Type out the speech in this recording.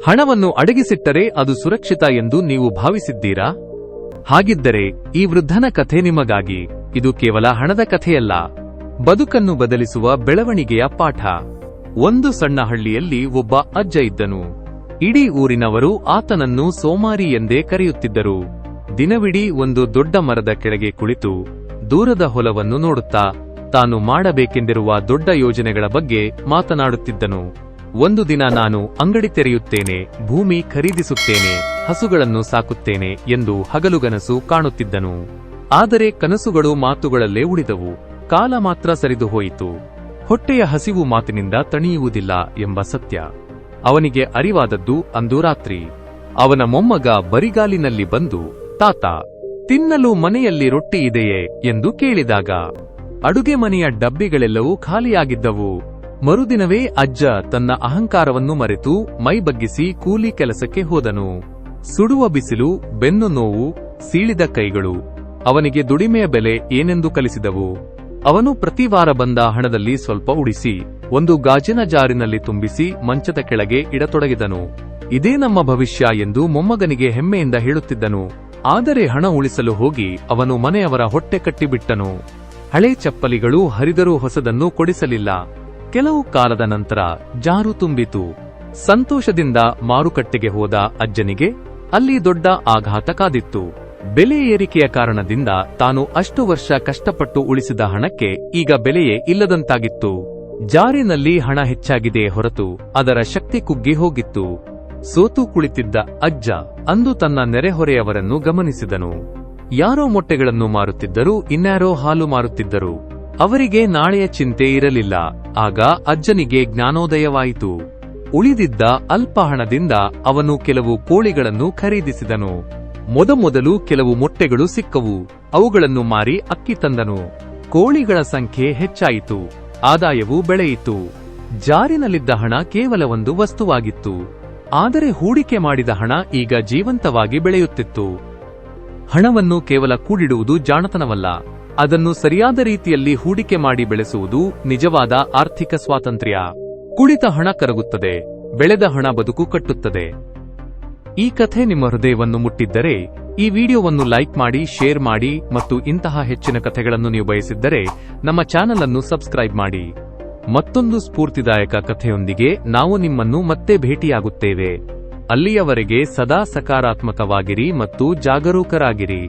ಹಣವನ್ನು ಅಡಗಿಸಿಟ್ಟರೆ ಅದು ಸುರಕ್ಷಿತ ಎಂದು ನೀವು ಭಾವಿಸಿದ್ದೀರಾ? ಹಾಗಿದ್ದರೆ ಈ ವೃದ್ಧನ ಕಥೆ ನಿಮಗಾಗಿ. ಇದು ಕೇವಲ ಹಣದ ಕಥೆಯಲ್ಲ, ಬದುಕನ್ನು ಬದಲಿಸುವ ಬೆಳವಣಿಗೆಯ ಪಾಠ. ಒಂದು ಸಣ್ಣ ಹಳ್ಳಿಯಲ್ಲಿ ಒಬ್ಬ ಅಜ್ಜ ಇದ್ದನು. ಇಡೀ ಊರಿನವರು ಆತನನ್ನು ಸೋಮಾರಿ ಎಂದೇ ಕರೆಯುತ್ತಿದ್ದರು. ದಿನವಿಡೀ ಒಂದು ದೊಡ್ಡ ಮರದ ಕೆಳಗೆ ಕುಳಿತು ದೂರದ ಹೊಲವನ್ನು ನೋಡುತ್ತಾ ತಾನು ಮಾಡಬೇಕೆಂದಿರುವ ದೊಡ್ಡ ಯೋಜನೆಗಳ ಬಗ್ಗೆ ಮಾತನಾಡುತ್ತಿದ್ದನು. ಒಂದು ದಿನ ನಾನು ಅಂಗಡಿ ತೆರೆಯುತ್ತೇನೆ, ಭೂಮಿ ಖರೀದಿಸುತ್ತೇನೆ, ಹಸುಗಳನ್ನು ಸಾಕುತ್ತೇನೆ ಎಂದು ಹಗಲುಗನಸು ಕಾಣುತ್ತಿದ್ದನು. ಆದರೆ ಕನಸುಗಳು ಮಾತುಗಳಲ್ಲೇ ಉಳಿದವು. ಕಾಲ ಮಾತ್ರ ಸರಿದು ಹೋಯಿತು. ಹೊಟ್ಟೆಯ ಹಸಿವು ಮಾತಿನಿಂದ ತಣಿಯುವುದಿಲ್ಲ ಎಂಬ ಸತ್ಯ ಅವನಿಗೆ ಅರಿವಾದದ್ದು ಅಂದು ರಾತ್ರಿ. ಅವನ ಮೊಮ್ಮಗ ಬರಿಗಾಲಿನಲ್ಲಿ ಬಂದು, ತಾತ, ತಿನ್ನಲು ಮನೆಯಲ್ಲಿ ರೊಟ್ಟಿ ಇದೆಯೇ ಎಂದು ಕೇಳಿದಾಗ ಅಡುಗೆ ಮನೆಯ ಡಬ್ಬಿಗಳೆಲ್ಲವೂ ಖಾಲಿಯಾಗಿದ್ದವು. ಮರುದಿನವೇ ಅಜ್ಜ ತನ್ನ ಅಹಂಕಾರವನ್ನು ಮರೆತು ಮೈ ಬಗ್ಗಿಸಿ ಕೂಲಿ ಕೆಲಸಕ್ಕೆ ಹೋದನು. ಸುಡುವ ಬಿಸಿಲು, ಬೆನ್ನು ನೋವು, ಸೀಳಿದ ಕೈಗಳು ಅವನಿಗೆ ದುಡಿಮೆಯ ಬೆಲೆ ಏನೆಂದು ಕಲಿಸಿದವು. ಅವನು ಪ್ರತಿವಾರ ಬಂದ ಹಣದಲ್ಲಿ ಸ್ವಲ್ಪ ಉಳಿಸಿ ಒಂದು ಗಾಜಿನ ಜಾರಿನಲ್ಲಿ ತುಂಬಿಸಿ ಮಂಚದ ಕೆಳಗೆ ಇಡತೊಡಗಿದನು. ಇದೇ ನಮ್ಮ ಭವಿಷ್ಯ ಎಂದು ಮೊಮ್ಮಗನಿಗೆ ಹೆಮ್ಮೆಯಿಂದ ಹೇಳುತ್ತಿದ್ದನು. ಆದರೆ ಹಣ ಉಳಿಸಲು ಹೋಗಿ ಅವನು ಮನೆಯವರ ಹೊಟ್ಟೆ ಕಟ್ಟಿಬಿಟ್ಟನು. ಹಳೆ ಚಪ್ಪಲಿಗಳು ಹರಿದರೂ ಹೊಸದನ್ನು ಕೊಡಿಸಲಿಲ್ಲ. ಕೆಲವು ಕಾಲದ ನಂತರ ಜಾರು ತುಂಬಿತು. ಸಂತೋಷದಿಂದ ಮಾರುಕಟ್ಟೆಗೆ ಹೋದ ಅಜ್ಜನಿಗೆ ಅಲ್ಲಿ ದೊಡ್ಡ ಆಘಾತ ಕಾದಿತ್ತು. ಬೆಲೆ ಏರಿಕೆಯ ಕಾರಣದಿಂದ ತಾನು ಅಷ್ಟು ವರ್ಷ ಕಷ್ಟಪಟ್ಟು ಉಳಿಸಿದ ಹಣಕ್ಕೆ ಈಗ ಬೆಲೆಯೇ ಇಲ್ಲದಂತಾಗಿತ್ತು. ಜಾರಿನಲ್ಲಿ ಹಣ ಹೆಚ್ಚಾಗಿದೆ ಹೊರತು ಅದರ ಶಕ್ತಿ ಕುಗ್ಗಿ ಹೋಗಿತ್ತು. ಸೋತು ಕುಳಿತಿದ್ದ ಅಜ್ಜ ಅಂದು ತನ್ನ ನೆರೆಹೊರೆಯವರನ್ನು ಗಮನಿಸಿದನು. ಯಾರೋ ಮೊಟ್ಟೆಗಳನ್ನು ಮಾರುತ್ತಿದ್ದರು, ಇನ್ಯಾರೋ ಹಾಲು ಮಾರುತ್ತಿದ್ದರು. ಅವರಿಗೆ ನಾಳೆಯ ಚಿಂತೆ ಇರಲಿಲ್ಲ. ಆಗ ಅಜ್ಜನಿಗೆ ಜ್ಞಾನೋದಯವಾಯಿತು. ಉಳಿದಿದ್ದ ಅಲ್ಪ ಹಣದಿಂದ ಅವನು ಕೆಲವು ಕೋಳಿಗಳನ್ನು ಖರೀದಿಸಿದನು. ಮೊದಮೊದಲು ಕೆಲವು ಮೊಟ್ಟೆಗಳು ಸಿಕ್ಕವು. ಅವುಗಳನ್ನು ಮಾರಿ ಅಕ್ಕಿ ತಂದನು. ಕೋಳಿಗಳ ಸಂಖ್ಯೆ ಹೆಚ್ಚಾಯಿತು. ಆದಾಯವೂ ಬೆಳೆಯಿತು. ಜಾರಿನಲ್ಲಿದ್ದ ಹಣ ಕೇವಲ ಒಂದು ವಸ್ತುವಾಗಿತ್ತು. ಆದರೆ ಹೂಡಿಕೆ ಮಾಡಿದ ಹಣ ಈಗ ಜೀವಂತವಾಗಿ ಬೆಳೆಯುತ್ತಿತ್ತು. ಹಣವನ್ನು ಕೇವಲ ಕೂಡಿಡುವುದು ಜಾಣತನವಲ್ಲ, ಅದನ್ನು ಸರಿಯಾದ ರೀತಿಯಲ್ಲಿ ಹೂಡಿಕೆ ಮಾಡಿ ಬೆಳೆಸುವುದು ನಿಜವಾದ ಆರ್ಥಿಕ ಸ್ವಾತಂತ್ರ್ಯ. ಕುಳಿತ ಹಣ ಕರಗುತ್ತದೆ, ಬೆಳೆದ ಹಣ ಬದುಕು ಕಟ್ಟುತ್ತದೆ. ಈ ಕಥೆ ನಿಮ್ಮ ಹೃದಯವನ್ನು ಮುಟ್ಟಿದ್ದರೆ ಈ ವಿಡಿಯೋವನ್ನು ಲೈಕ್ ಮಾಡಿ, ಶೇರ್ ಮಾಡಿ ಮತ್ತು ಇಂತಹ ಹೆಚ್ಚಿನ ಕಥೆಗಳನ್ನು ನೀವು ಬಯಸಿದ್ದರೆ ನಮ್ಮ ಚಾನೆಲ್ ಅನ್ನು ಸಬ್ಸ್ಕ್ರೈಬ್ ಮಾಡಿ. ಮತ್ತೊಂದು ಸ್ಫೂರ್ತಿದಾಯಕ ಕಥೆಯೊಂದಿಗೆ ನಾವು ನಿಮ್ಮನ್ನು ಮತ್ತೆ ಭೇಟಿಯಾಗುತ್ತೇವೆ. ಅಲ್ಲಿಯವರೆಗೆ ಸದಾ ಸಕಾರಾತ್ಮಕವಾಗಿರಿ ಮತ್ತು ಜಾಗರೂಕರಾಗಿರಿ.